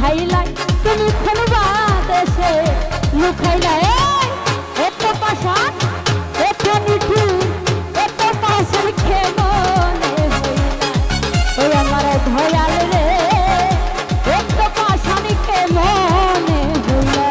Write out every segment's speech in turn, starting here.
লুকাইলা তুমি খুলবা দেশে লুকাইলা এত পাশান এত নিঠু এত পাশের খেমনে হইলা ওই আমার ধয়াল রে এত পাশান খেমনে হইলা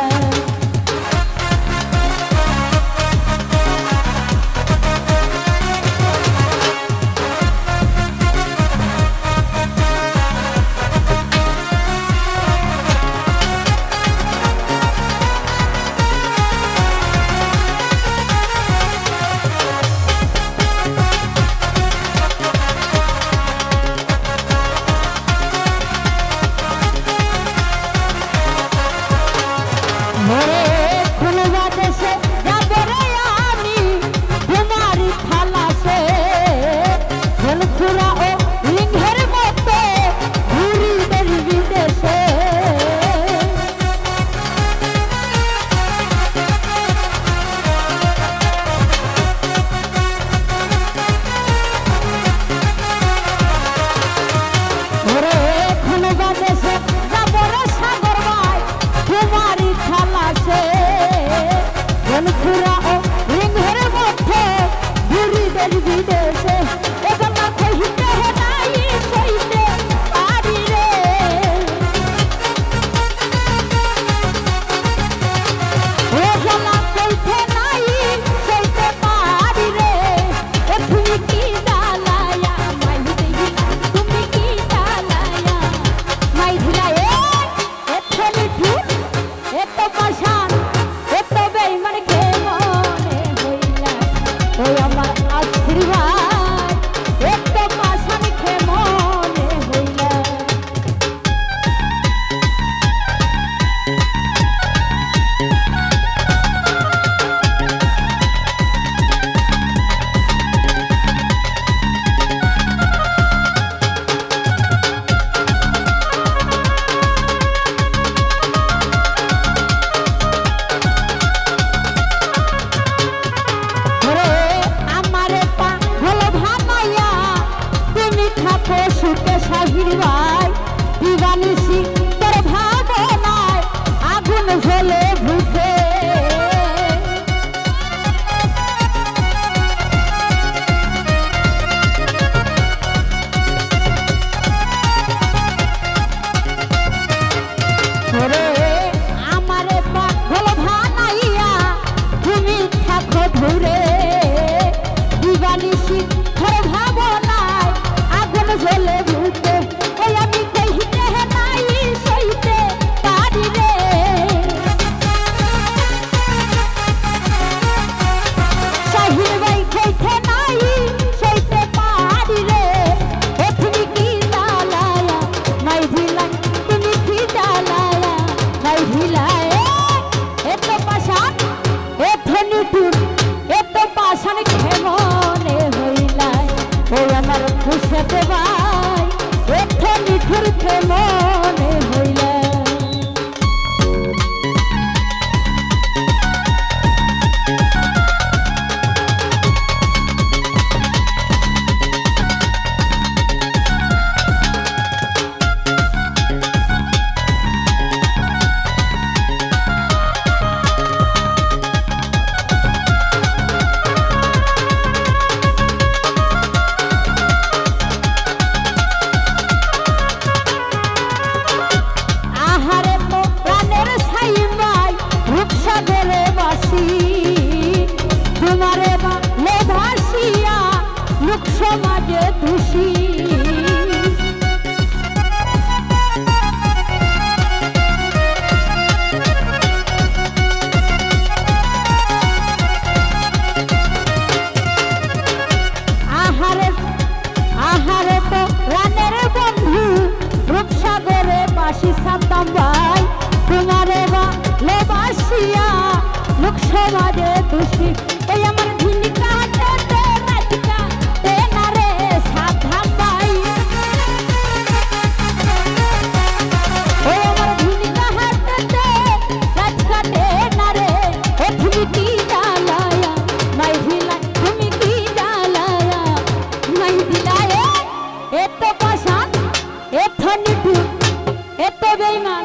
এত বেঈমান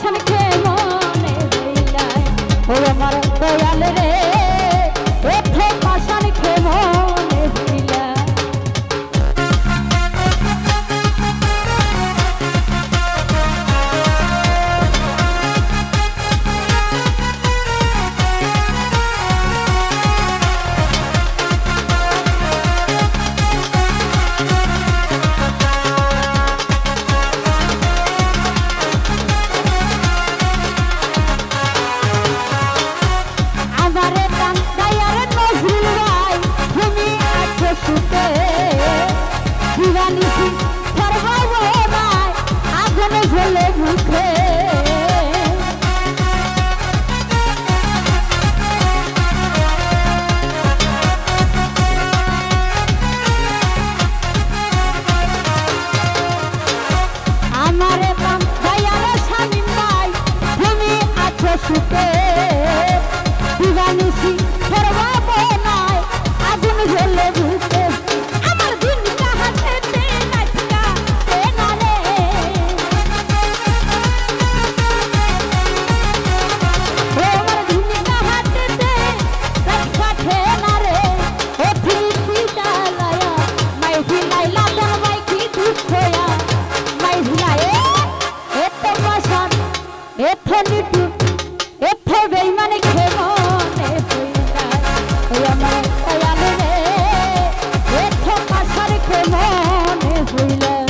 পাশান খেয়ে মনে হইলাই ও আমার দয়াল রে এত পাশান খেয়ে মনে হইলাই দিবানিশি ফরমাবো নাই আগুন জ্বলে বুকে আমার দিন কাহাতে নাচকা তেনারে ও আমার দিন কাহাতে নাচকা তেনারে ও ফিরি ডালায়া মাই ভিলাইলা দন মাই কি দুখয়া মাই ভিলায়ে এত পাশান এত নিটু এত বেইমানে খেমনে হইলাই ওই আমার দয়াল রে এত পাশার খেমনে হইলাই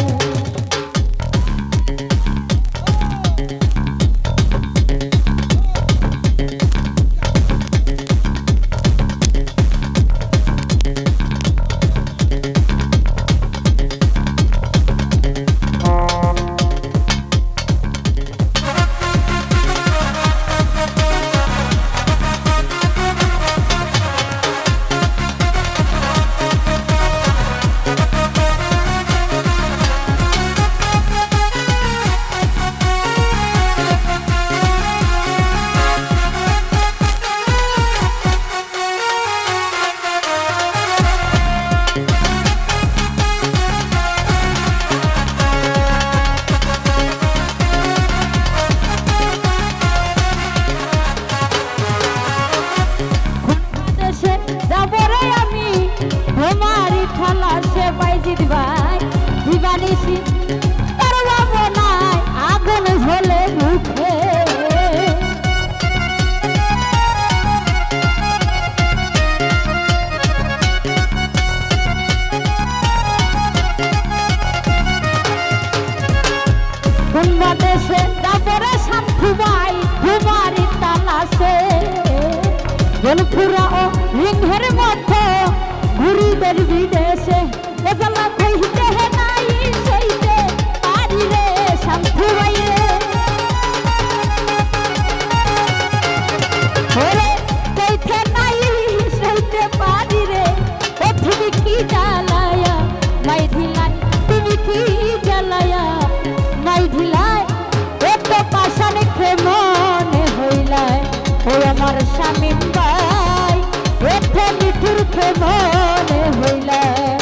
দিবানিশি পারবাবো নাই আগুন ঝোলে মুখে কোন দেশে যাবরে শান্তিবাই ঘুমারি তালাশে জলপুরা ও রিংহের মধ্যে ঘুরিবের বিদেশে এজলা কইতে হে নাই সইতে পারি রে শান্তি বাইরে ওরে কইতে নাই সইতে পারি রে ও তুমি কি জ্বালায়া মাই ধিলাই তুমি কি জ্বালায়া মাই ধিলাই এত পাশান খেমনে হইলাই ও আমার স্বামী ভাই এত মিঠুর খেমনে হইলাই